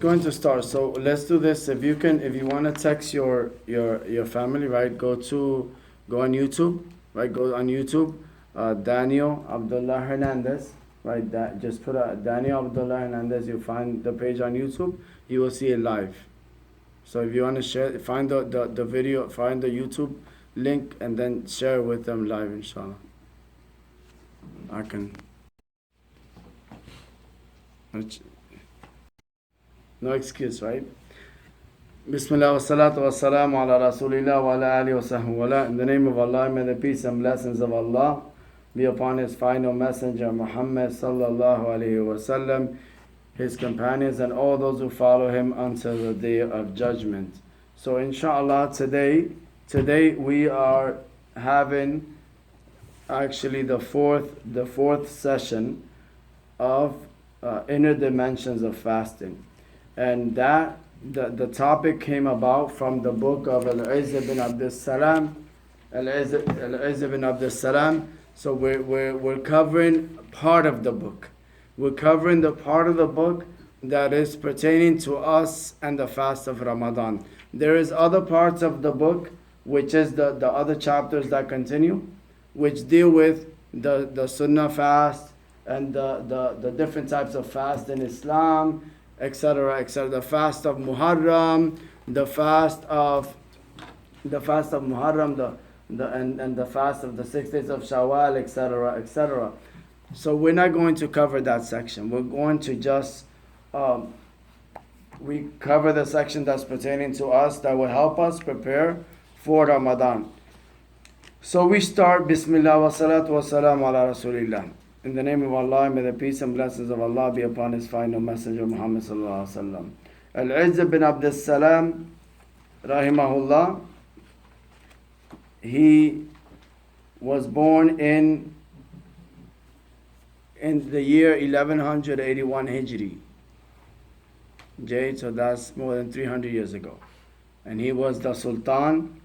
Going to start. So let's do this. If you want to text your family, right? Go on YouTube, right? Go on YouTube. Daniel Abdullah Hernandez, right? That just put Daniel Abdullah Hernandez. You find the page on YouTube. You will see it live. So if you want to share, find the video, find the YouTube link, and then share it with them live, inshallah. I can. No excuse, right? Bismillah wa salatu wa salamu ala rasulillah wa ala alihi wa sahbihi wa la. In the name of Allah, may the peace and blessings of Allah be upon His final messenger Muhammad sallallahu alaihi wasallam, his companions, and all those who follow him until the day of judgment. So inshallah, today we are having actually the fourth session of inner dimensions of fasting. And that the topic came about from the book of Al-Izz ibn Abdus Salam. Al-Izz ibn Abdus Salam. So we're covering part of the book. We're covering the part of the book that is pertaining to us and the fast of Ramadan. There is other parts of the book, which is the other chapters that continue, which deal with the Sunnah fast and the different types of fast in Islam, etc., etc. The fast of Muharram, the fast of Muharram, and the fast of the 6 days of Shawwal, etc., etc. So we're not going to cover that section. We're going to just we cover the section that's pertaining to us that will help us prepare for Ramadan. So we start Bismillah wa salatu wa salam ala Rasulillah. In the name of Allah, may the peace and blessings of Allah be upon His final messenger Muhammad sallallahu alaihi wasallam. Al-Izz bin Abdus Salam, rahimahullah, he was born in the year 1181 Hijri. So that's more than 300 years ago. And he was the Sultan.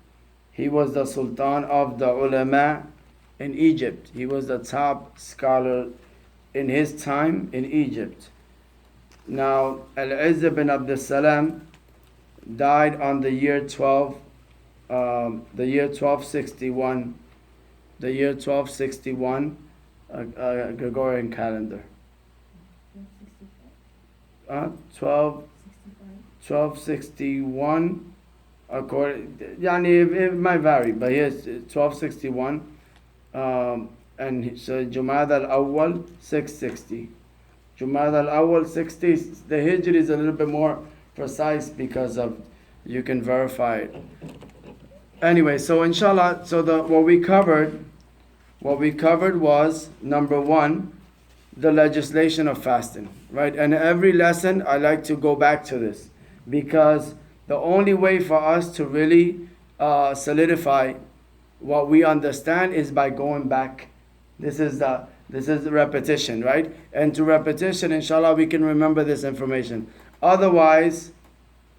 He was the Sultan of the ulama in Egypt. He was the top scholar in his time in Egypt. Now, Al-Izz bin Abdus Salam died on the year 1261, Gregorian calendar. 1261, it might vary, but here's 1261. And so Jumad al-Awwal 660. Jumad al-Awwal 60. The Hijri is a little bit more precise because of you can verify it. Anyway, so inshallah, what we covered was number one, the legislation of fasting, right? And every lesson I like to go back to this because the only way for us to really solidify what we understand is by going back. This is the repetition, right? And to repetition, inshallah, we can remember this information. Otherwise,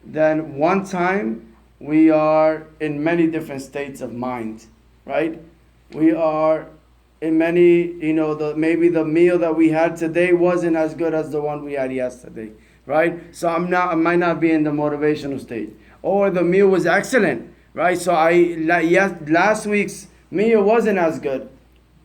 then one time we are in many different states of mind, right? We are in many, maybe the meal that we had today wasn't as good as the one we had yesterday, right? So I might not be in the motivational state, or the meal was excellent. Right, so last week's meal wasn't as good,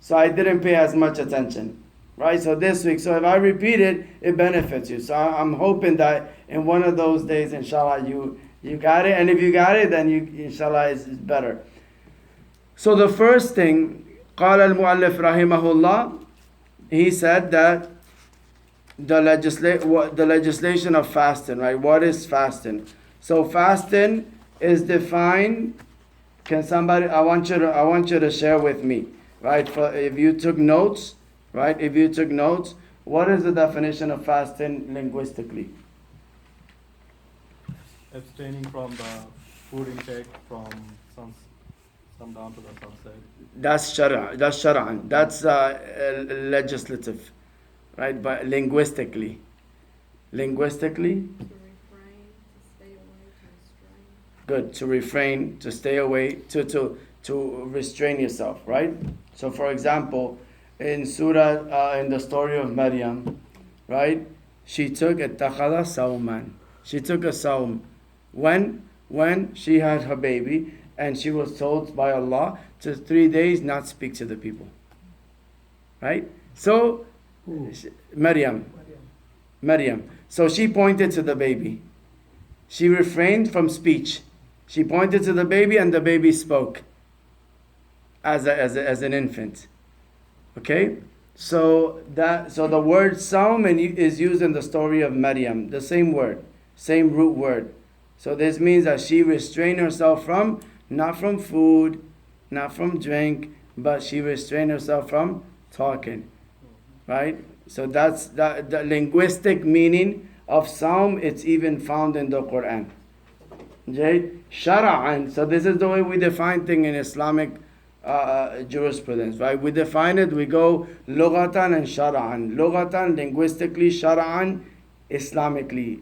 so I didn't pay as much attention. Right, so this week, so if I repeat it, it benefits you. So I'm hoping that in one of those days, inshallah, you got it, and if you got it, then inshallah, is better. So the first thing, قال المؤلف رحمه الله, he said that the legislation of fasting, right? What is fasting? So fasting is defined. Can somebody? I want you to share with me, right? If you took notes, right? If you took notes, what is the definition of fasting linguistically? Abstaining from the food intake from sundown to the sunset. That's shar'an. That's legislative, right? But linguistically. Good, to refrain, to stay away, to restrain yourself, right? So for example, in Surah, in the story of Maryam, right? She took ittakhadha sawman. She took a sawm. When? When she had her baby and she was told by Allah to 3 days not speak to the people. Right? So, Maryam. Maryam. So she pointed to the baby. She refrained from speech. She pointed to the baby and the baby spoke as an infant. Okay? So the word Sawm is used in the story of Maryam. The same word. Same root word. So this means that she restrained herself from, not from food, not from drink, but she restrained herself from talking. Right? So that's the linguistic meaning of Sawm. It's even found in the Quran. Okay? Shara'an. So this is the way we define things in Islamic jurisprudence, right? We define it, we go lughatan and shara'an. Lughatan, linguistically, shara'an, Islamically,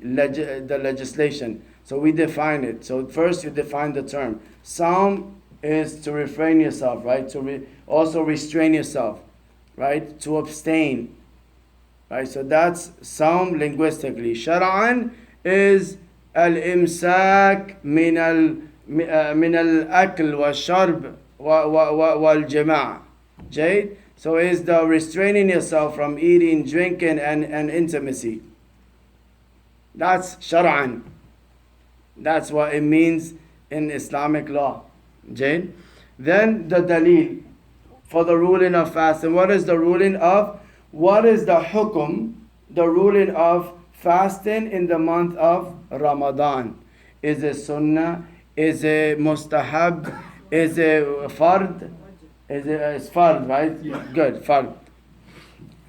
the legislation. So we define it. So first you define the term. Sawm is to refrain yourself, right? To also restrain yourself, right? To abstain, right? So that's Sawm linguistically. Shara'an is al-imsak min al-akl wa sharb wal-jama'. Jade? So is the restraining yourself from eating, drinking, and intimacy. That's shar'an. That's what it means in Islamic law. Jade? Then the dalil for the ruling of fasting. What is the ruling of? What is the hukum, the ruling of fasting in the month of Ramadan? Is it sunnah? Is it mustahab? Is it fard? It's fard, right? Yeah. Good, fard.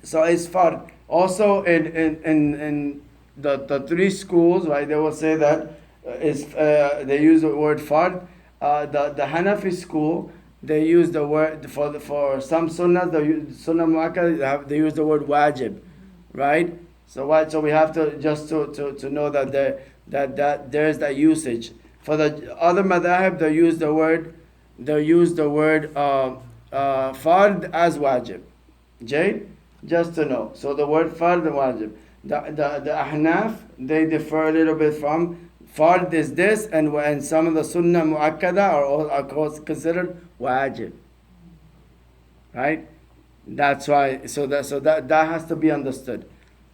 So it's fard. Also in the three schools, right, they will say that they use the word fard. The Hanafi school, they use the word for some sunnahs, sunnah muakkad, they use the word wajib, right? So we have to just to know that there's that usage. For the other madhahib, they use the word fard as wajib. Jade? Just to know. So the word fard and wajib. The ahnaf, they differ a little bit from fard is this, and some of the sunnah muakkada are considered wajib. Right? That's why. So that has to be understood.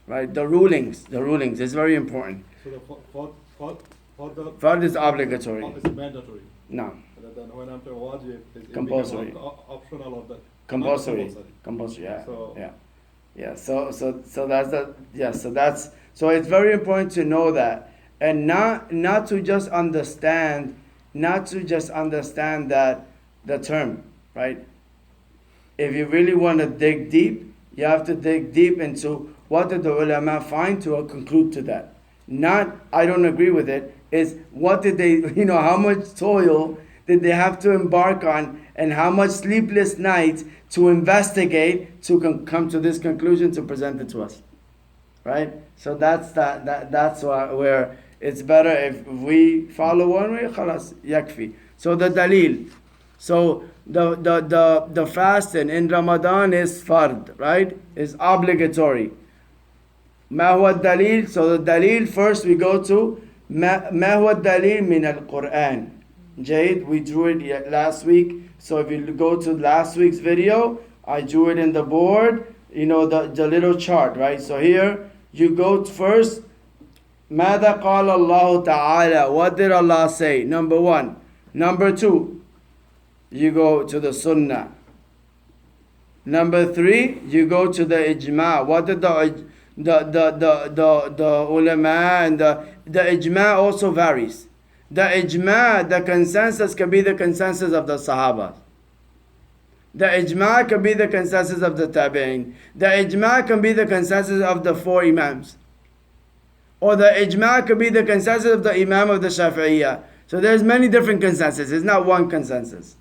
Right? The rulings is very important. So the for the Fard is obligatory. It's mandatory. No. Then when I'm saying wajib, it Compulsory. becomes optional or the Compulsory. not Compulsory. Yeah. So- Yeah. Yeah. So that's the yeah. So it's very important to know that, and not to just understand that the term, right? If you really want to dig deep, you have to dig deep into what did the ulama find to conclude to that. Not I don't agree with it. Is what did they how much toil did they have to embark on, and how much sleepless nights to investigate to come to this conclusion to present it to us, right? So that's that's where it's better if we follow one way. Khalas yakfi. So the dalil. So the fasting in Ramadan is fard, right? Is obligatory. ما هو الدليل? So the dalil first we go to ما هو الدليل من القرآن. Jade, we drew it last week. So if you go to last week's video, I drew it in the board, the little chart, right? So here you go first. ماذا قال الله تعالى? What did Allah say? Number one. Number two, you go to the sunnah. Number three, you go to the ijma. What did the ulama and the ijma also varies. The ijma, the consensus can be the consensus of the Sahaba. The ijma can be the consensus of the tabi'in. The ijma can be the consensus of the four imams. Or the ijma can be the consensus of the imam of the Shafi'iyah. So there's many different consensus. It's not one consensus.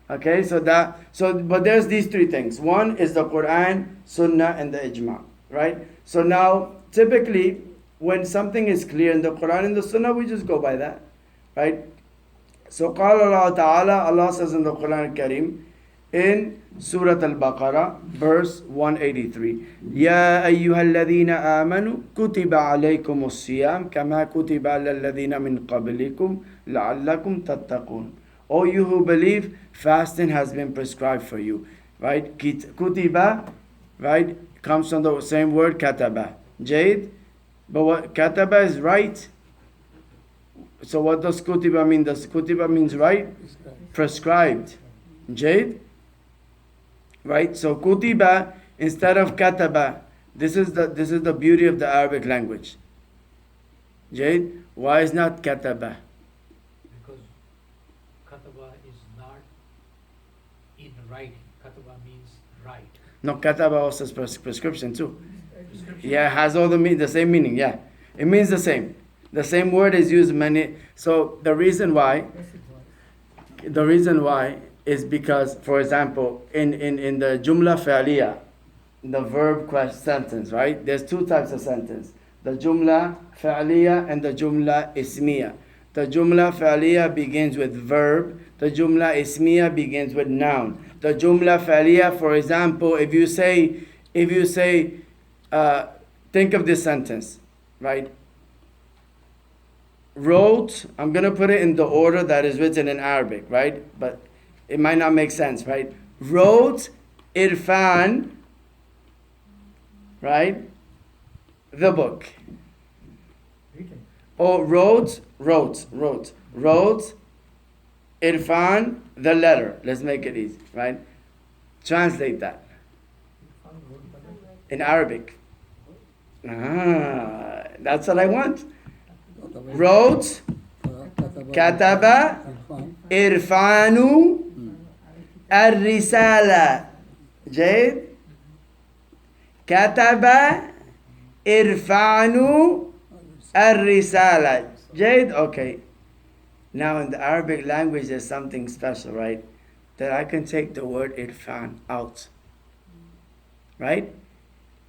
Okay, but there's these three things. One is the Quran, Sunnah, and the ijma. Right? So now, typically, when something is clear in the Quran and the Sunnah, we just go by that, right? So قال Allah Ta'ala, Allah says in the Quran Kareem, in Surah Al-Baqarah, verse 183. يا أيها الذين آمنوا كتب عليكم الصيام كما كتب على الذين من قبلكم لعلكم تتقون. O you who believe, fasting has been prescribed for you. Right? Kutiba, right, comes from the same word kataba. Jade, but what kataba is right. So what does kutiba mean? Does kutiba means right? Prescribed. Jade? Right? So kutiba instead of kataba. This is the beauty of the Arabic language. Jade, why is not kataba? Because kataba is not in writing. Kataba means write. No, kataba also is prescription too. Yeah, it has all the same meaning. Yeah, it means the same. The same word is used many. So the reason why is because, for example, in the jumla fi'liya, the verb sentence, right? There's two types of sentence: the jumla fi'liya and the jumla ismiya. The jumla fi'liya begins with verb. The jumla ismiya begins with noun. The jumla fi'liya, for example, if you say, think of this sentence, right? Wrote, I'm going to put it in the order that is written in Arabic, right? But it might not make sense, right? Wrote Irfan, right? The book. Or wrote Irfan the letter. Let's make it easy, right? Translate that in Arabic. That's what I want. Wrote Kataba Irfanu Ar-Risala. Jade. Kataba Irfanu Ar-Risala. Jade, okay. Now in the Arabic language there's something special, right? That I can take the word irfan out. Right?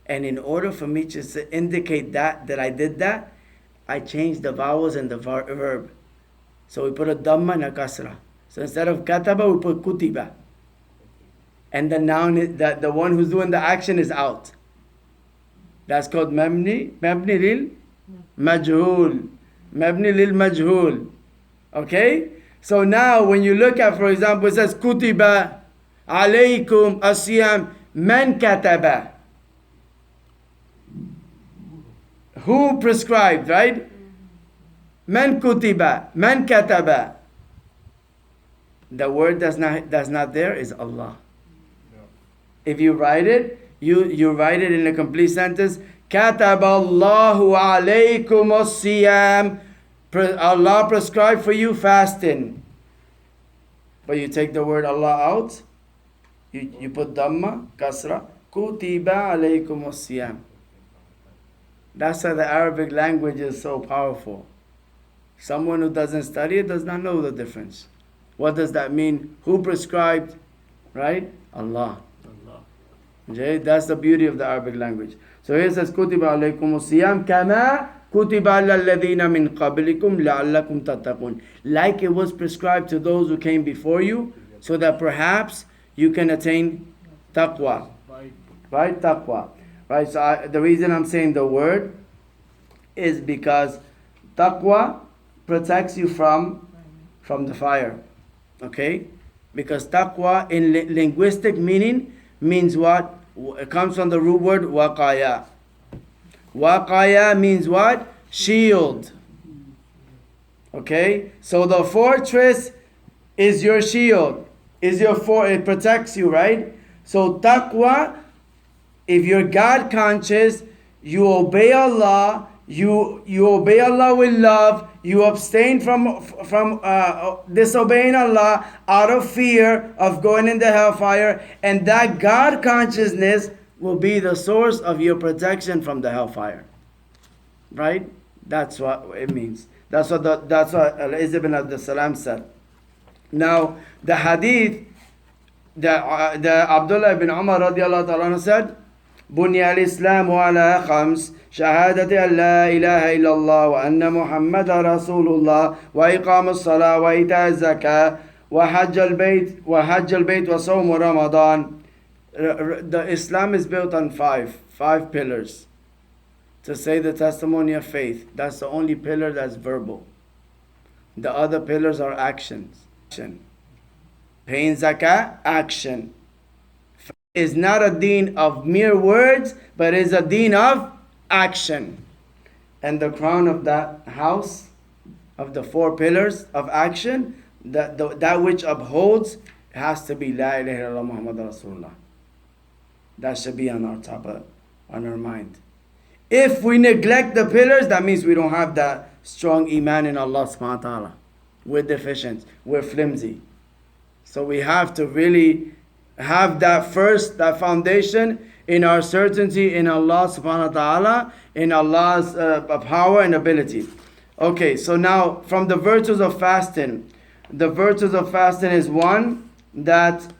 And in order for me to indicate that I did that, I changed the vowels and the verb. So we put a dhamma and a kasra. So instead of kataba, we put kutiba. And the noun, the one who's doing the action is out. That's called mabni lil majhul. Mabni lil majhul. Okay? So now when you look at, for example, it says kutiba alaykum asiyam man kataba. Who prescribed, right? Man kutiba, man kataba. The word that's not there is Allah. If you write it, you write it in a complete sentence. Kataballahu alaykum as-siyam. Allah prescribed for you fasting. But you take the word Allah out. You put dhamma, kasra. Kutiba alaykum as-siyam. That's why the Arabic language is so powerful. Someone who doesn't study it does not know the difference. What does that mean? Who prescribed? Right? Allah. Okay? That's the beauty of the Arabic language. So here it says, Kutiba alaykum as-siyam kama kutiba ala alladhina min qablikum la'allakum tattaqun. Like it was prescribed to those who came before you, so that perhaps you can attain taqwa. Right? Taqwa. Right? So the reason I'm saying the word is because taqwa protects you from the fire. Okay? Because taqwa in linguistic meaning means what? It comes from the root word waqaya. Waqaya means what? Shield. Okay? So the fortress is your shield. It protects you, right? So taqwa, if you're God conscious, you obey Allah, you obey Allah with love, you abstain from disobeying Allah out of fear of going into hellfire, and that God consciousness will be the source of your protection from the hellfire. Right? That's what it means. That's what Al-Izz ibn Abdul Salam said. Now, the hadith, the Abdullah ibn Umar radiallahu ta'ala said, بني الإسلام على خمس شهادة أن لا إله إلا الله وأن محمد رسول الله وإقام الصلاة وإيتاء الزكاة وحج البيت وصوم رمضان. The Islam is built on five pillars. To say the testimony of faith, that's the only pillar that's verbal. The other pillars are actions. Paying zakah, action. Is not a deen of mere words, but is a deen of action. And the crown of that house, of the four pillars of action, that which upholds, has to be La ilaha illallah Muhammad Rasulullah. That should be on our mind. If we neglect the pillars, that means we don't have that strong iman in Allah subhanahu wa ta'ala. We're deficient, we're flimsy. So we have to really have that foundation in our certainty in Allah subhanahu wa ta'ala, in Allah's power and ability. Okay, so now from the virtues of fasting, is one, that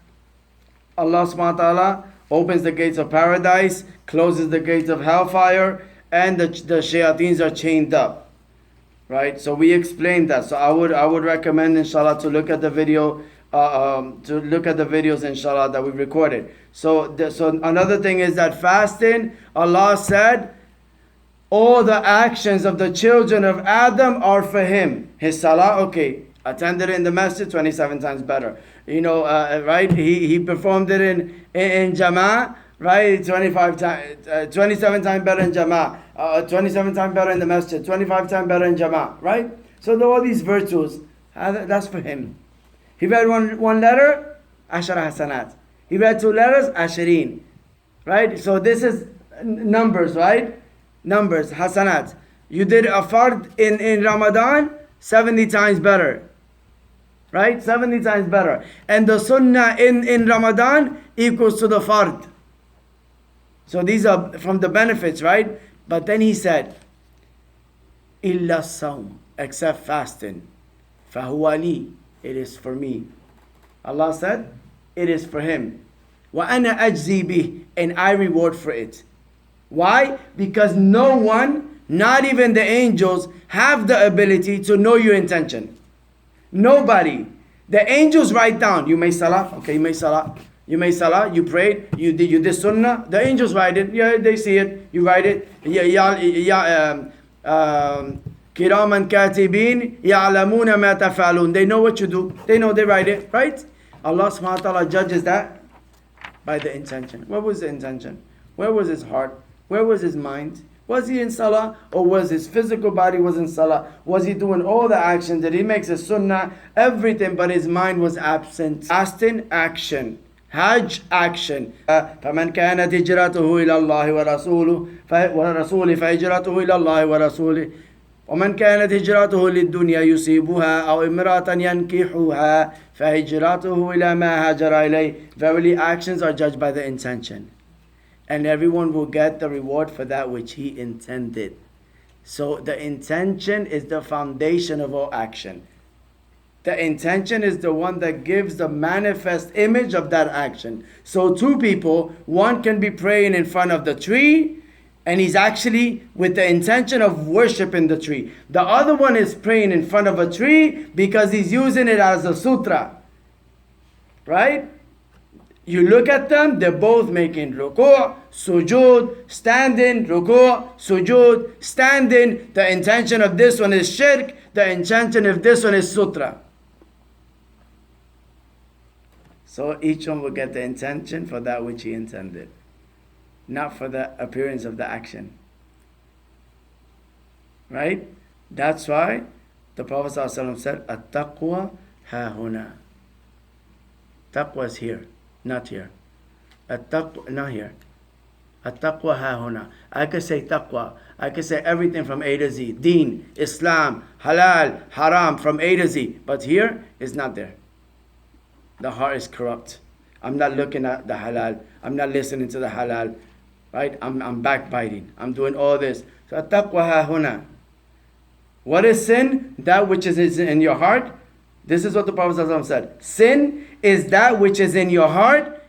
Allah subhanahu wa ta'ala opens the gates of paradise, closes the gates of hellfire, and the shayateens are chained up. Right? So we explained that. So I would recommend, inshallah, to look at the video, inshallah, that we recorded. So another thing is that fasting, Allah said, all the actions of the children of Adam are for him. His salah, okay, attended in the masjid, 27 times better. Right? He performed it in jama'ah, right? 27 times better in jama'ah. 27 times better in the masjid. 25 times better in jama'ah, right? So all these virtues, that's for him. He read one letter, ashara hasanat. He read two letters, ashirin. Right? So this is numbers, right? Numbers, hasanat. You did a fard in Ramadan, 70 times better. Right? 70 times better. And the sunnah in Ramadan equals to the fard. So these are from the benefits, right? But then he said, illa sawm, except fasting. Fahuwa li, it is for me. Allah said, it is for him. Wa ana ajzi bih, and I reward for it. Why? Because no one, not even the angels, have the ability to know your intention. Nobody. The angels write down, you made salah, okay, you made salah. You made salah, you prayed, you did sunnah. The angels write it, yeah, they see it, you write it. Kiraman katibin ya'lamuna ma taf'alun. They know what you do. They know, they write it, right? Allah subhanahu wa ta'ala judges that by the intention. What was the intention? Where was his heart? Where was his mind? Was he in salah, or was his physical body was in salah? Was he doing all the actions? Did he make a sunnah? Everything, but his mind was absent. Fasting, action. Hajj, action. فَمَنْ كَانَتْ هِجْرَتُهُ إِلَى اللَّهِ وَرَسُولِهِ فَهِجْرَتُهُ إِلَى اللَّهِ وَرَسُولِهِ ومن كانت هجرته للدنيا يصيبها أو امرأة ينكحها فهجرته إلى ما هاجر إليه. Verily, actions are judged by the intention, and everyone will get the reward for that which he intended. So the intention is the foundation of all action. The intention is the one that gives the manifest image of that action. So two people, one can be praying in front of the tree, and he's actually with the intention of worshiping the tree. The other one is praying in front of a tree because he's using it as a sutra. Right? You look at them, they're both making ruku', sujood, standing, ruku', sujood, standing. The intention of this one is shirk. The intention of this one is sutra. So each one will get the intention for that which he intended, not for the appearance of the action. Right? That's why the Prophet ﷺ said, At-taqwa ha-huna. Taqwa is here, not here. At-taqwa, not here. At-taqwa ha-huna. I could say taqwa. I could say everything from A to Z. Deen, Islam, halal, haram, from A to Z. But here is not there. The heart is corrupt. I'm not looking at the halal. I'm not listening to the halal. Right? I'm backbiting. I'm doing all this. So at-taqwa ha-huna. What is sin? That which is in your heart. This is what the Prophet ﷺ said. Sin is that which is in your heart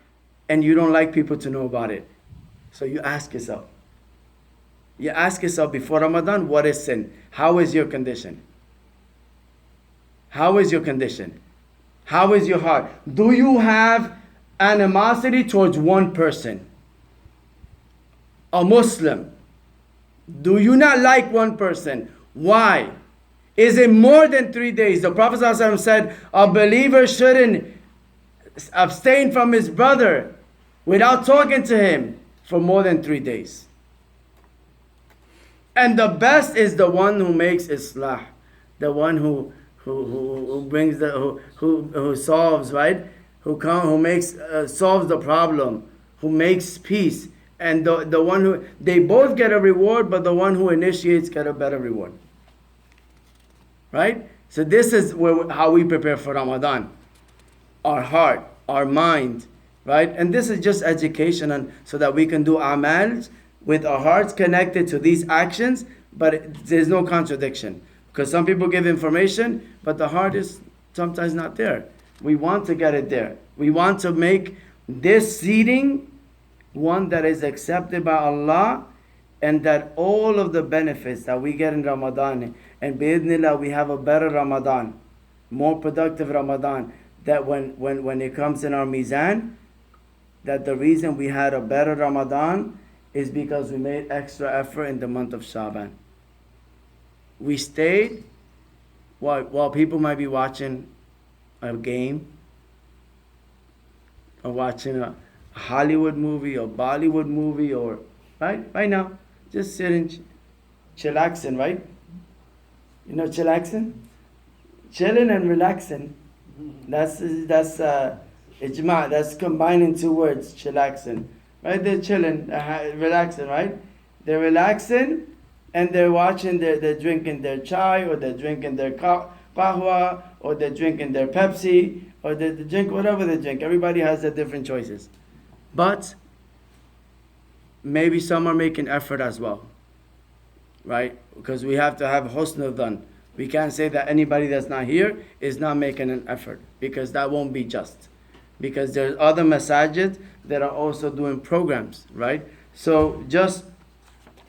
and you don't like people to know about it. So you ask yourself. You ask yourself before Ramadan, what is sin? How is your condition? How is your condition? How is your heart? Do you have animosity towards one person? A Muslim. Do you not like one person? Why? Is it more than 3 days? The Prophet ﷺ said a believer shouldn't abstain from his brother without talking to him for more than 3 days. And the best is the one who makes islah, the one who brings who solves, right? Who makes solves the problem, who makes peace, and the one who, they both get a reward, but the one who initiates get a better reward. Right? So this is how we prepare for Ramadan. Our heart, our mind, right? And this is just education, and so that we can do amals with our hearts connected to these actions, but there's no contradiction. Because some people give information, but the heart is sometimes not there. We want to get it there. We want to make this seeding one that is accepted by Allah, and that all of the benefits that we get in Ramadan, and bi'idhnillah we have a better Ramadan, more productive Ramadan, that when it comes in our mizan, that the reason we had a better Ramadan is because we made extra effort in the month of Shaban. We stayed while people might be watching a game, or watching a Hollywood movie or Bollywood movie, or right now, just sitting, chillaxing, right? You know chillaxing? Chilling and relaxing. That's ijma. That's combining two words, chillaxing. Right? They're chilling, relaxing, right? They're relaxing, and they're watching, they're drinking their chai, or they're drinking their qahwa, or they're drinking their Pepsi, or they drink whatever they drink. Everybody has their different choices. But maybe some are making effort as well, right? Because we have to have husn dhan. We can't say that anybody that's not here is not making an effort, because that won't be just. Because there's other masajid that are also doing programs, right? So just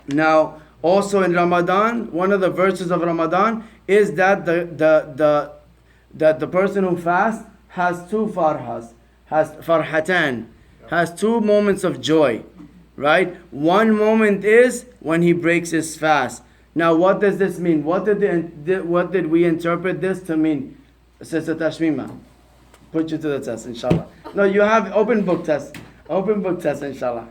now, also in Ramadan, one of the verses of Ramadan is that the person who fasts has two farhas, has farhatan, has two moments of joy, right? One moment is when he breaks his fast. Now, what does this mean? What did we interpret this to mean, Sister Tashmima? Put you to the test, inshallah. No, you have open book test. Open book test, inshallah.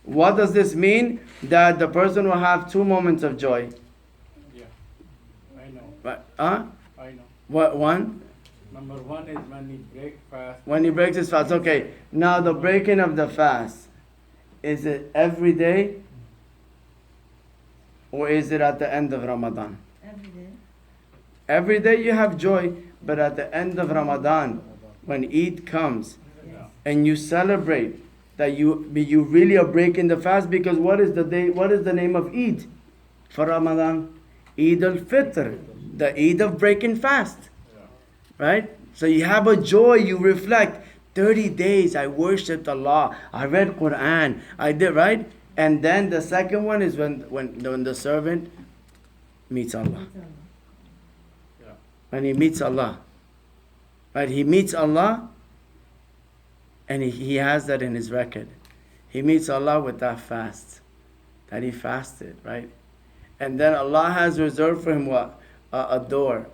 What does this mean? That the person will have two moments of joy. Yeah, I know. Right? I know. What one? Number one is when he break fast. When he breaks his fast. Okay. Now the breaking of the fast, is it every day? Or is it at the end of Ramadan? Every day. Every day you have joy, but at the end of Ramadan, when Eid comes, Yes. and you celebrate that you really are breaking the fast, because what is the day? What is the name of Eid for Ramadan? Eid al-Fitr, the Eid of breaking fast, right? So you have a joy. You reflect. 30 days I worshipped Allah. I read Quran. I did, right? And then the second one is when the servant meets Allah. Yeah. When he meets Allah, right? He meets Allah, and he has that in his record. He meets Allah with that fast, that he fasted, right? And then Allah has reserved for him what? A door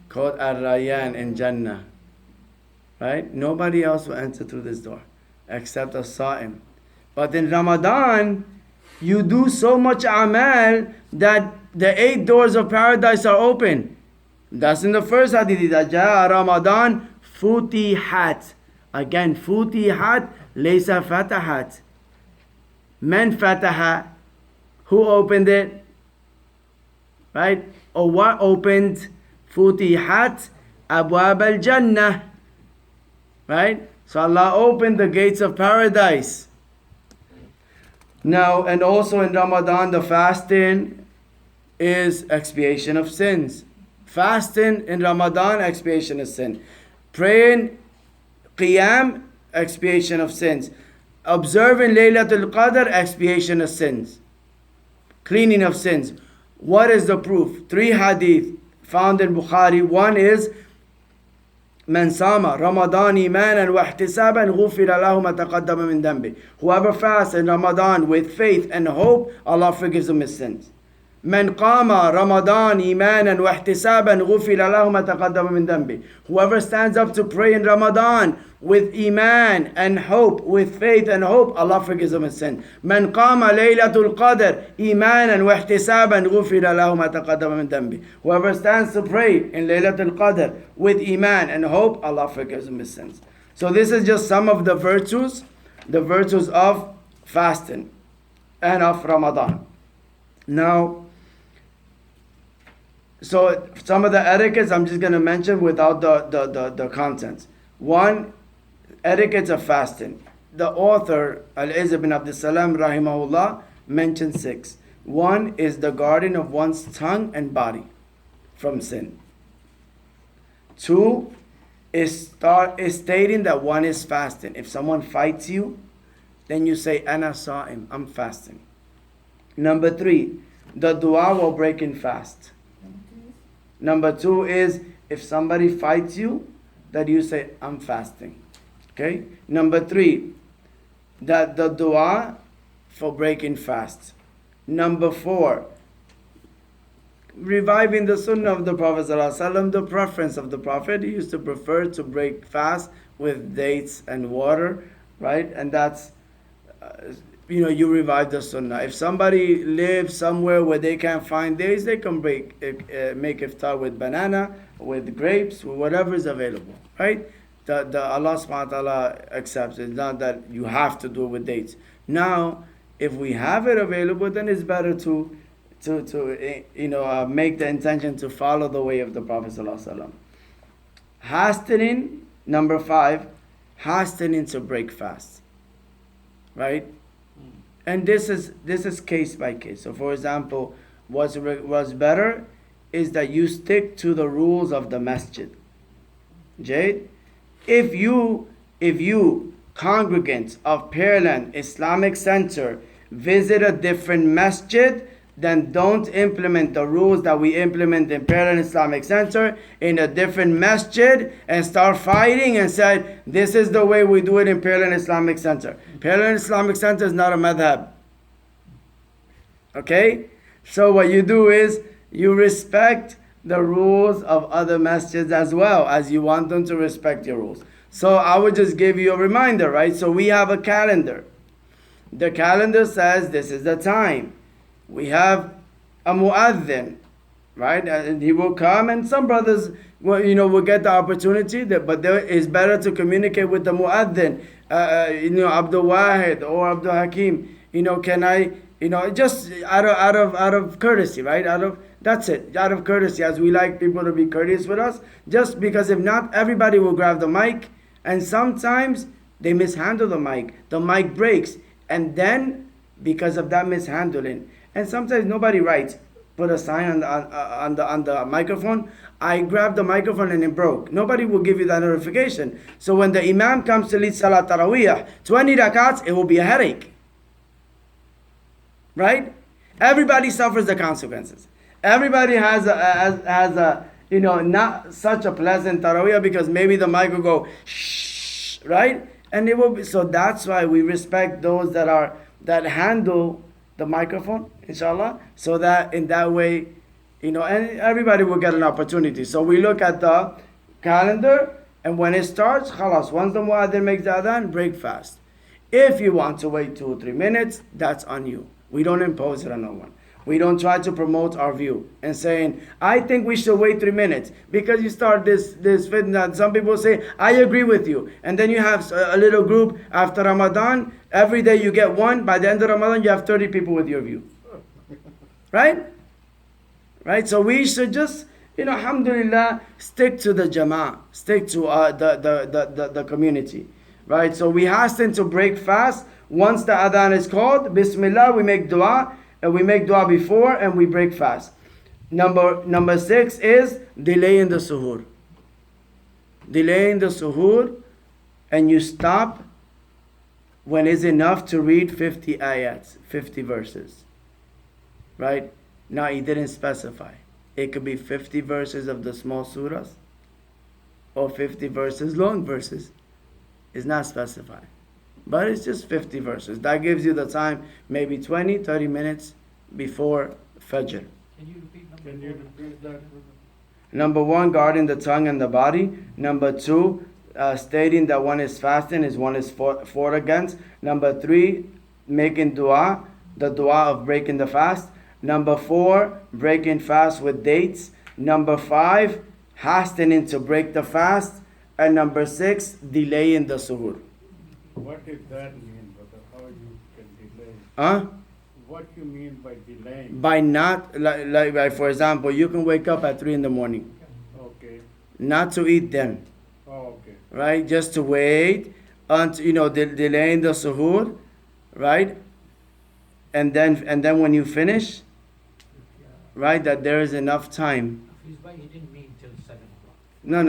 called Ar-Rayyan in Jannah, right? Nobody else will enter through this door except a Sa'im. But in Ramadan, you do so much amal that the 8 doors of paradise are open. That's in the first hadith. إِذَا جَاءَ Ramadan futihat. Again, futihat, laysa fatahat. Man fataha. Who opened it? Right? Or what opened? Futihat abwab al-Jannah. Right? So Allah opened the gates of paradise. Now, and also in Ramadan, the fasting is expiation of sins. Fasting in Ramadan, expiation of sin. Praying, qiyam, expiation of sins. Observing Laylatul Qadr, expiation of sins. Cleaning of sins. What is the proof? 3 hadith found in Bukhari. One is من صام رمضان إيمانا واحتسابا غفر له ما تقدم من ذنبه. Whoever fasts in Ramadan with faith and hope, Allah forgives him his sins. من قام رمضان إيمانا واحتسابا غفر له ما تقدم من ذنبه. Whoever stands up to pray in Ramadan with iman and hope, with faith and hope, Allah forgives him his sin. من قام ليلة القدر إيمانا واحتسابا غفر له ما تقدم من ذنبه. Whoever stands to pray in Laylatul Qadr with iman and hope, Allah forgives him his sins. So this is just some of the virtues of fasting and of Ramadan. Now, so some of the etiquettes I'm just going to mention without the contents. One, etiquettes of fasting. The author, Al-Izz ibn Abdul Salam rahimahullah, mentioned 6. One is the guarding of one's tongue and body from sin. 2 is stating that one is fasting. If someone fights you, then you say, Ana sa'im, I'm fasting. Number 3, the dua while breaking fast. Number 2 is if somebody fights you, that you say, I'm fasting. Okay? Number 3, that the dua for breaking fast. Number 4, reviving the sunnah of the Prophet ﷺ, the preference of the Prophet. He used to prefer to break fast with dates and water, right? And that's, you revive the sunnah. If somebody lives somewhere where they can't find dates, they can make iftar with banana, with grapes, with whatever is available, right? The Allah subhanahu wa ta'ala accepts. It's not that you have to do it with dates. Now, if we have it available, then it's better to make the intention to follow the way of the Prophet sallallahu alaihi wasallam. Hastening, number 5, hastening to break fast, right? And this is case by case. So, for example, what's better is that you stick to the rules of the masjid. Jade, if you congregants of Pearland Islamic Center visit a different masjid, then don't implement the rules that we implement in Pearland Islamic Center in a different masjid and start fighting and say, this is the way we do it in Pearland Islamic Center. Pearland Islamic Center is not a madhab. Okay? So what you do is you respect the rules of other masjids as well as you want them to respect your rules. So I would just give you a reminder, right? So we have a calendar. The calendar says this is the time. We have a mu'adhin, right? And he will come, and some brothers will get the opportunity, but it's better to communicate with the mu'adhin, Abdul Wahid or Abdul Hakim. Can I, just out of courtesy, right? That's it. Out of courtesy, as we like people to be courteous with us. Just because if not, everybody will grab the mic, and sometimes they mishandle the mic. The mic breaks, and then because of that mishandling, and sometimes nobody writes, put a sign on the microphone. I grabbed the microphone and it broke. Nobody will give you that notification. So when the imam comes to lead Salat Tarawiyah, 20 rakats, it will be a headache. Right? Everybody suffers the consequences. Everybody has a not such a pleasant Tarawiyah because maybe the mic will go shh, right? And it will be, so that's why we respect those that handle the microphone, inshallah, so that in that way, and everybody will get an opportunity. So we look at the calendar, and when it starts, khalas, once the muadhin makes the adhan, break fast. If you want to wait 2 or 3 minutes, that's on you. We don't impose it on no one. We don't try to promote our view and saying, I think we should wait 3 minutes because you start this fitna. Some people say, I agree with you. And then you have a little group after Ramadan. Every day you get one. By the end of Ramadan, you have 30 people with your view. Right? Right? So we should just, alhamdulillah, stick to the jama'ah. Stick to the community. Right? So we hasten to break fast. Once the adhan is called, Bismillah, we make dua. And we make dua before and we break fast. Number 6 is delaying the suhoor. Delaying the suhoor, and you stop when it's enough to read 50 ayats, 50 verses. Right? Now he didn't specify. It could be 50 verses of the small surahs. or 50 verses, long verses. It's not specified. But it's just 50 verses. That gives you the time, maybe 20, 30 minutes before Fajr. Can you repeat number Can you four? repeat that? Number one, guarding the tongue and the body. Number two, stating that one is fasting is one is fought against. Number three, making dua, the dua of breaking the fast. Number four, breaking fast with dates. Number five, hastening to break the fast. And number six, delaying the suhoor. What does that mean, brother? How you can delay? Huh? What you mean by delaying? By not, like for example, you can wake up at 3 in the morning, Okay. not to eat then, Oh, okay. right? Just to wait until, delaying the suhoor, right? And then when you finish, right, that there is enough time. He's by, he didn't mean till 7 o'clock. No.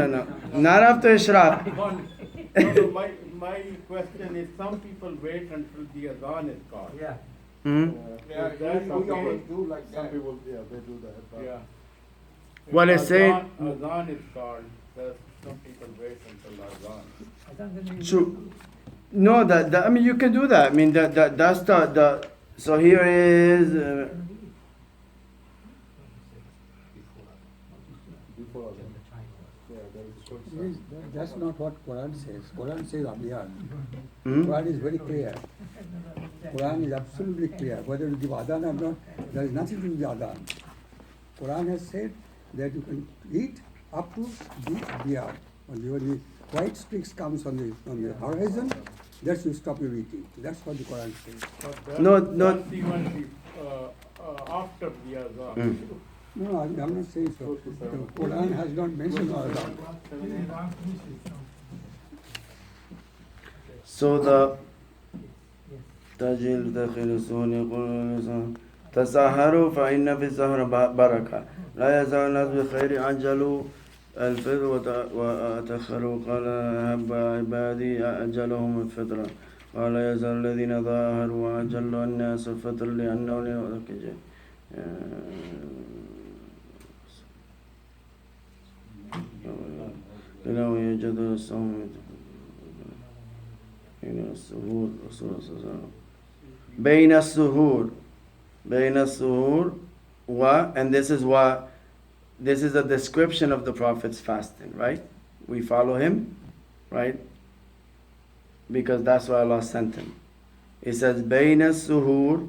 Not after Ishraq. No, my question is, some people wait until the adhan is called. Yeah. Mhm. Yeah, Is that we okay? always do like Some that. people, yeah, they do that. But Yeah. Well, If it's saying- Adhan is called, there's some people wait until adhan. I don't think True. No, I mean, you can do that. I mean, that's the. So here is. before that, yeah, there is a short Yes, that's not what Quran says. Quran says Abhiyan. Mhm. Quran is very clear. Quran is absolutely clear. Whether you give adhan or not, there is nothing to do with adhan. Quran has said that you can eat up to the Abhiyan. When the white streaks comes on the horizon, that's you stop your eating. That's what the Quran says. But that's- No. That's even after the adhan. Mm. No, I'm not saying so. The Quran has not mentioned adhan. So the تجل داخل السهول يقول الإنسان تساهروا فإن في السهر بركة لا يزال الناس بخير عجلوا الفطر وتأخروا قال هب عبادي أجلهم الفطرة ولا يزال الذين ظاهروا وأجلوا الناس الفطر لأنه لنؤذك لو يوجد الصوم بين السهور رسول الله صلى الله عليه وسلم بين السهور and this is a description of the Prophet's fasting, right? We follow him, right? Because that's why Allah sent him. It says بين السهور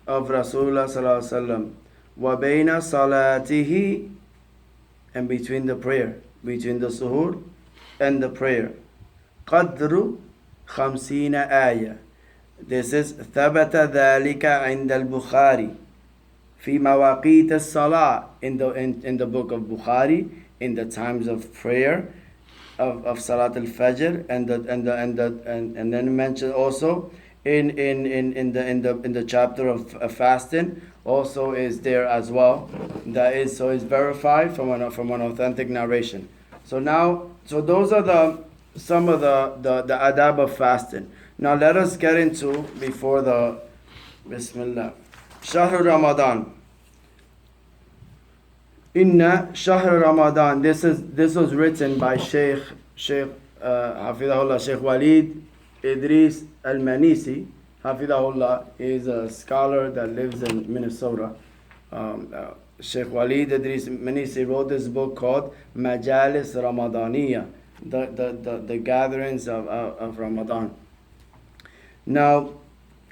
of Rasulullah sallallahu alaihi wasallam وبين صلاته and between the prayer, between the suhoor and the prayer. قدر 50 آية. This is ثبت ذلك عند البخاري في مواقيت الصلاة in the book of Bukhari, in the times of prayer of Salat al-Fajr, and then mentioned also in the chapter of fasting also is there as well. That is, so it's verified from an authentic narration. So those are some of the adab of fasting. Now let us get into, before the Bismillah, Shahr Ramadan. Inna Shahr Ramadan. This was written by Sheikh Hafidahullah, Sheikh Walid Idris Al-Manisi. Hafidahullah is a scholar that lives in Minnesota. Sheikh Walid Idris Al-Manisi wrote this book called Majalis Ramadaniya, the gatherings of Ramadan. Now,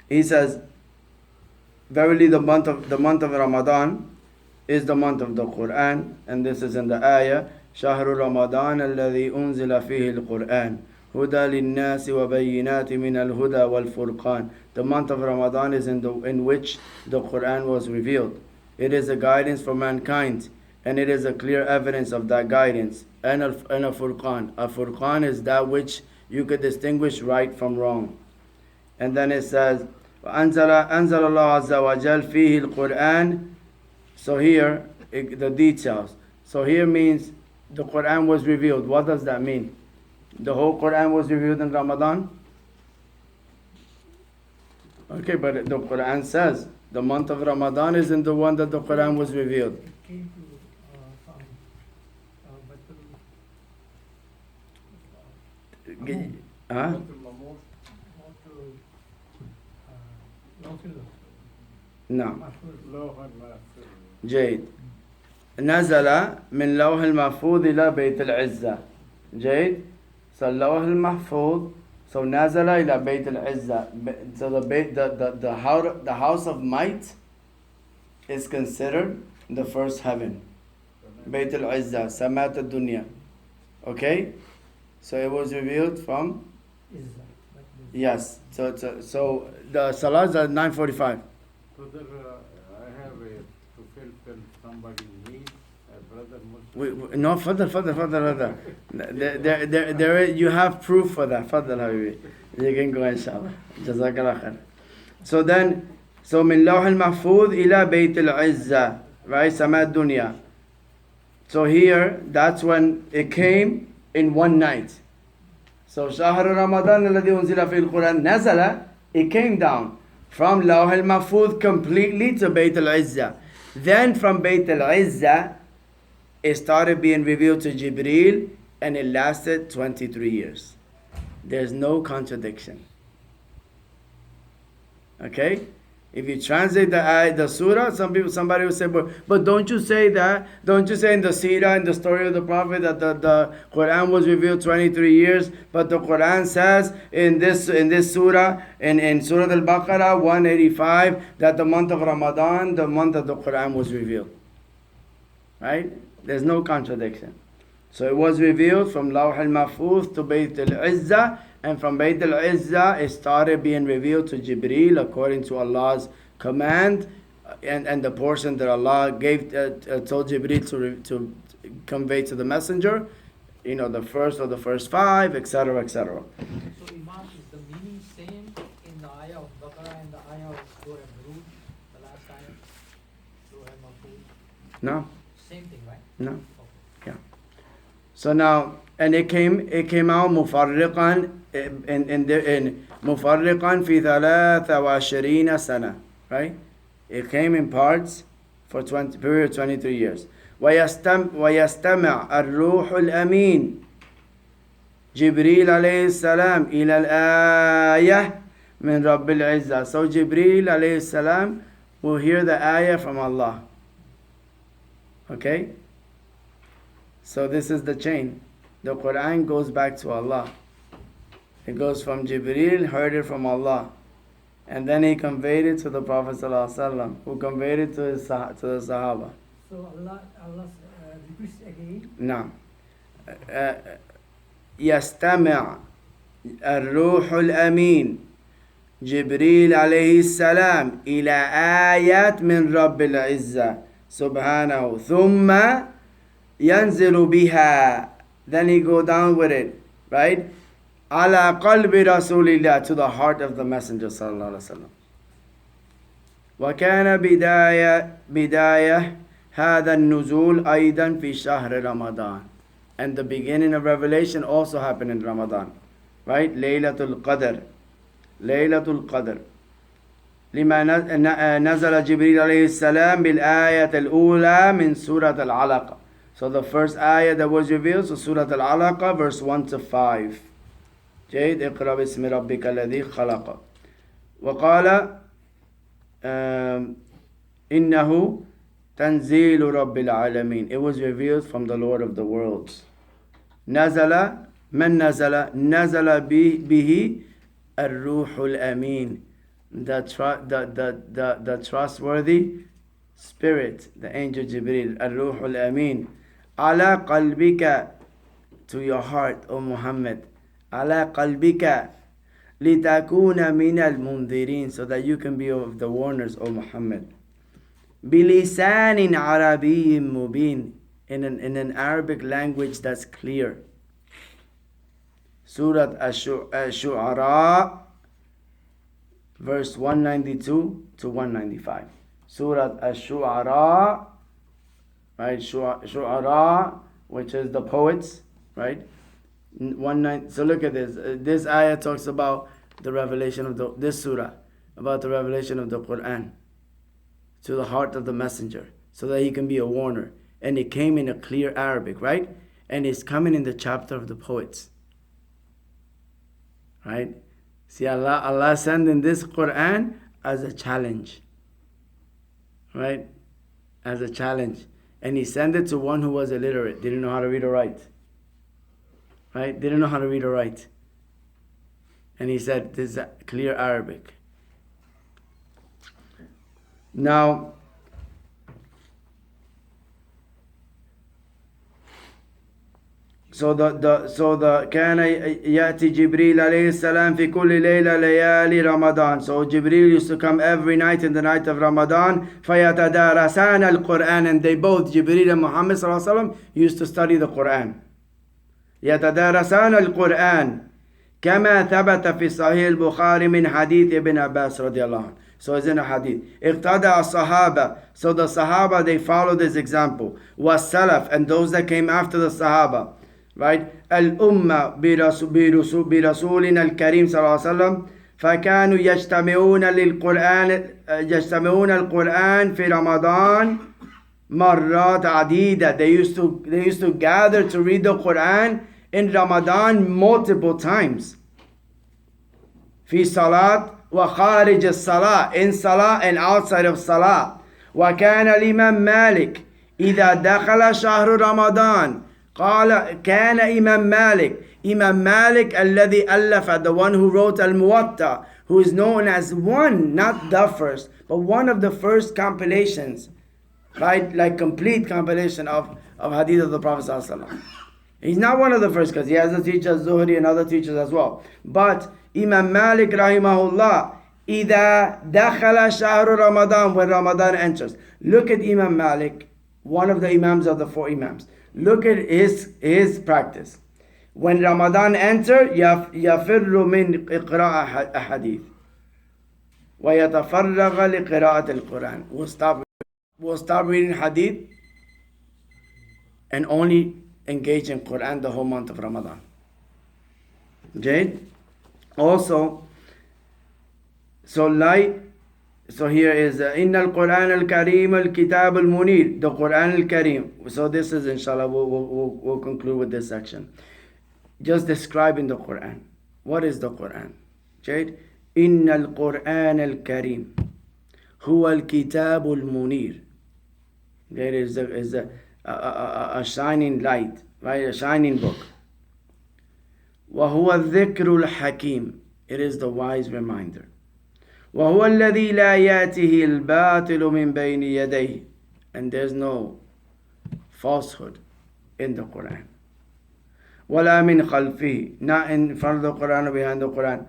he says, verily the month of Ramadan is the month of the Quran, and this is in the ayah, شهر رمضان الذي أنزل فيه القرآن هدى للناس وبينات من الهدى والفرقان. The month of Ramadan is in which the Quran was revealed. It is a guidance for mankind, and it is a clear evidence of that guidance. And a furqan. A furqan is that which you could distinguish right from wrong. And then it says, أنزل الله عز وجل فيه القرآن. So here, the details. So here means the Quran was revealed. What does that mean? The whole Quran was revealed in Ramadan? Okay, but the Quran says the month of Ramadan is in the one that the Quran was revealed. It came to from Baitul Huh? Not to, Lawful. No. Mahfuz. Lawh al-Mahfuz. جيد. نزل من لوح المحفوظ إلى بيت العزة. جيد. So لوح المحفوظ. So نزل إلى بيت العزة. So the house of might is considered the first heaven. بيت العزة. سمات الدنيا. Okay. So it was revealed from. Yes. So the salahs are 9:45. Brother, I have to fulfill somebody's need. A brother Muslim. No, فضل. There you have proof for that. فضل حبيبي. You can go inshallah. جزاك الله خير. So من لوح المحفوظ إلى بيت العزة. Right? سماء الدنيا. So here, that's when it came in one night. So شهر رمضان الذي أنزل فيه القرآن نزل. It came down from لوح المحفوظ completely to بيت العزة. Then from بيت العزة, it started being revealed to Jibreel, and it lasted 23 years. There's no contradiction. Okay? If you translate the surah, somebody will say, but don't you say that? Don't you say in the seerah, in the story of the Prophet, that the Quran was revealed 23 years? But the Quran says in this surah, in Surah Al-Baqarah 185, that the month of Ramadan, the month of the Quran was revealed. Right? There's no contradiction. So it was revealed from Lawh al-Mahfuz to Bayt al-Izzah, and from Bayt al-Izzah it started being revealed to Jibreel according to Allah's command, and the portion that Allah gave told Jibreel to convey to the messenger, the first 5, etc., etc. So Imam, is the meaning same in the ayah of Baqarah and the ayah of Surah Al-Buruj, the last ayah, Surah Al-Mahfuz? No, Same thing, right? no. Okay. Yeah. So now, and it came out مفرقا in مفرقا في 23 سنة, right? It came in parts for period of 23 years. ويستمع الروح الأمين جبريل عليه السلام إلى الآية من رب العزة. So Jibreel عليه السلام will hear the ayah from Allah. Okay? So this is the chain. The Quran goes back to Allah. It goes from Jibreel, heard it from Allah. And then he conveyed it to the Prophet ﷺ, who conveyed it to the Sahaba. So Allah repeats again. نعم. يستمع الروح الأمين جبريل عليه السلام إلى آيات من رب العزة سبحانه ثم ينزل بها. Then he go down with it, right? على قلب رسول الله, to the heart of the Messenger صلى الله عليه وسلم. وكان بداية هذا النزول أيضا في شهر رمضان. And the beginning of revelation also happened in Ramadan, right? ليلة القدر. ليلة القدر. لما نزل جبريل عليه السلام بالآية الأولى من سورة العلق. So the first ayah that was revealed, so Surah Al-Alaqa, verse 1 to 5. جيد. اقرأ باسم ربك الذي خلق. وقال إنه تنزيل رب العالمين. It was revealed from the Lord of the worlds. نزل من نزل به الروح الأمين. The trustworthy spirit, the angel Jibreel, الروح الأمين. على قلبك, to your heart, O Muhammad. على قلبك لتكون من المنذرين, so that you can be of the warners, O Muhammad. بلسان عربي مبين, in an Arabic language that's clear. Surah Ash-Shu'ara, verse 192 to 195. Surah Ash-Shu'ara, right? Shu'ara, which is the poets, right? So look at this. This ayah talks about the revelation of this surah, about the revelation of the Quran to the heart of the messenger, so that he can be a warner. And it came in a clear Arabic, right? And it's coming in the chapter of the poets. Right? See, Allah sent in this Quran as a challenge. Right? As a challenge. And He sent it to one who was illiterate, didn't know how to read or write. Right? Didn't know how to read or write. And He said, this is clear Arabic. Now, so كان يأتي جبريل عليه السلام في كل ليلة ليالي رمضان. So Jibril used to come every night in the night of Ramadan. فيتدارسان القرآن, and they both, Jibril and Muhammad صلى الله عليه وسلم, used to study the Quran. يتدارسان القرآن كما ثبت في صحيح البخاري من حديث ابن عباس رضي الله عنه. So it's in a hadith. اقتدى الصحابة. So the Sahaba, they followed this example. والسلف, and those that came after the Sahaba. Right? الأمة برسولنا الكريم صلى الله عليه وسلم فكانوا يجتمعون القرآن في رمضان مرات عديدة. They used to gather to read the Quran in Ramadan multiple times. في صلاة وخارج الصلاة, in Salah and outside of Salah. وكان الإمام مالك إذا دخل شهر رمضان قال كان إمام مالك الذي ألف, the one who wrote Al-Muwatta, who is known as one, not the first, but one of the first compilations, right? Like complete compilation of hadith of the Prophet ﷺ. He's not one of the first because he has the teachers Zuhri and other teachers as well. But Imam Malik rahimahullah, إذا دخل شهر Ramadan, when Ramadan enters. Look at Imam Malik, one of the Imams of the four Imams. Look at his practice. When Ramadan enter, يفر من إقراء أحاديث ويتفرغ لقراءة القرآن. We'll stop reading hadith and only engage in Quran the whole month of Ramadan. Jade? Also, so here is إن القرآن الكريم الكتاب المنير, the Quran al-Karim. So this is, inshallah, we'll conclude with this section. Just describing the Quran. What is the Quran? Jade? إن القرآن الكريم هو الكتاب المنير. There is a shining light, right? A shining book. وهو الذكر الحكيم. It is the wise reminder. وهو الذي لا يأتيه الباطل من بين يديه. And there's no falsehood in the Quran. ولا من خلفه, not in front of the Quran or behind the Quran.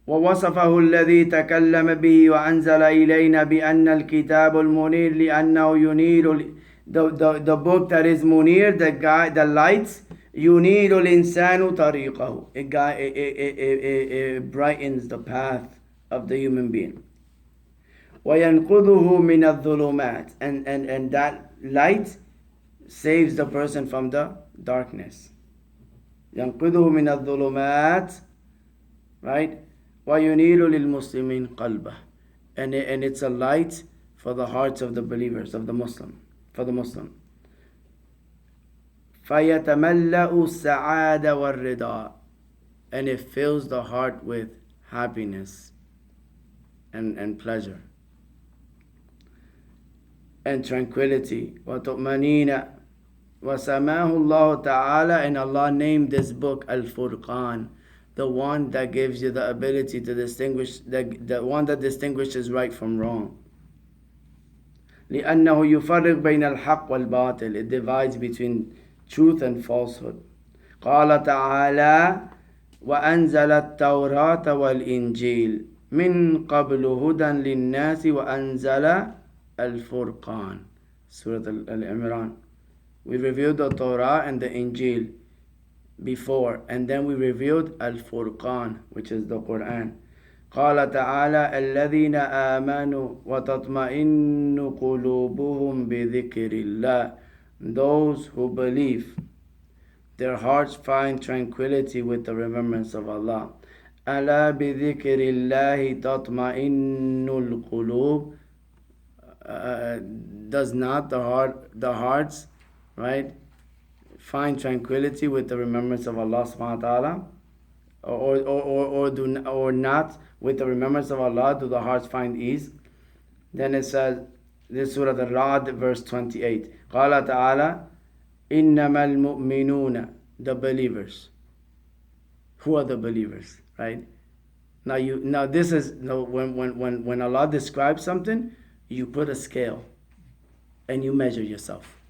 ووصفه الذي تكلم به وأنزل إلينا بأن الكتاب المنير لأنه ينير, the book that is munir, the lights, ينير الإنسان طريقه. It brightens the path of the human being. وينقذه من الظلمات, and that light saves the person from the darkness. ينقذه من الظلمات, right? وينير للمسلمين قلبه, and it's a light for the hearts of the believers, of the Muslim, for the Muslim. فيتملأ السعادة والرضا, and it fills the heart with happiness and pleasure and tranquility. وطمأنينة وسماه الله تعالى, and Allah named this book Al-Furqan, the one that gives you the ability to distinguish, the one that distinguishes right from wrong. لأنه يفرق بين الحق والباطل, it divides between truth and falsehood. قال تعالى وأنزل التوراة والإنجيل من قبل هدى للناس وأنزل الفرقان. Surah Al-Imran. We reviewed the Torah and the Injil before, and then we revealed Al-Furqan, which is the Quran. قال تعالى الذين آمنوا وتطمئن قلوبهم بذكر الله, those who believe, their hearts find tranquility with the remembrance of Allah. ألا بذكر الله تطمئن القلوب, does not the hearts, right, find tranquility with the remembrance of Allah subhanahu wa ta'ala? or not with the remembrance of Allah do the hearts find ease? Then it says, this Surah Al-Ra'd, verse 28. قال تعالى إنما المؤمنون, the believers. Who are the believers, right? Now this is when Allah describes something, you put a scale and you measure yourself,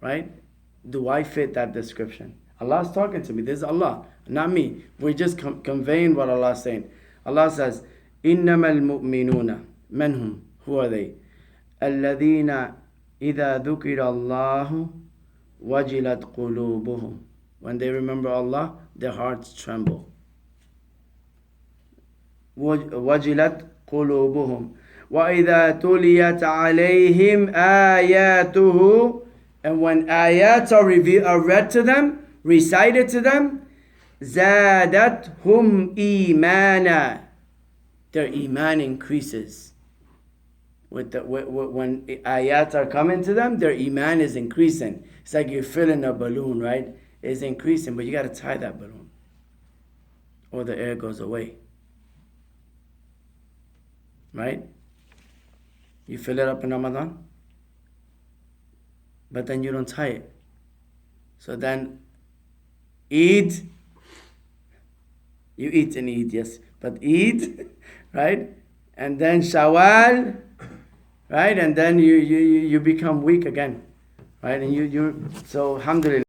right? Do I fit that description? Allah's talking to me. This is Allah, not me. We're just conveying what Allah is saying. Allah says, إنما المؤمنون, من هم? Who are they? الذين إذا ذكر الله وجلت قلوبهم. When they remember Allah, their hearts tremble. وجلت قلوبهم وإذا تليت عليهم آياته. And when ayats are read to them, recited to them, زادتهم إيمانا. Their iman increases. When ayats are coming to them, their iman is increasing. It's like you're filling a balloon, right? It's increasing, but you got to tie that balloon, or the air goes away. Right? You fill it up in Ramadan, but then you don't tie it. So then, Eid, you eat and eat, yes, but Eid, right? And then Shawwal, right? And then you become weak again, right? And so alhamdulillah.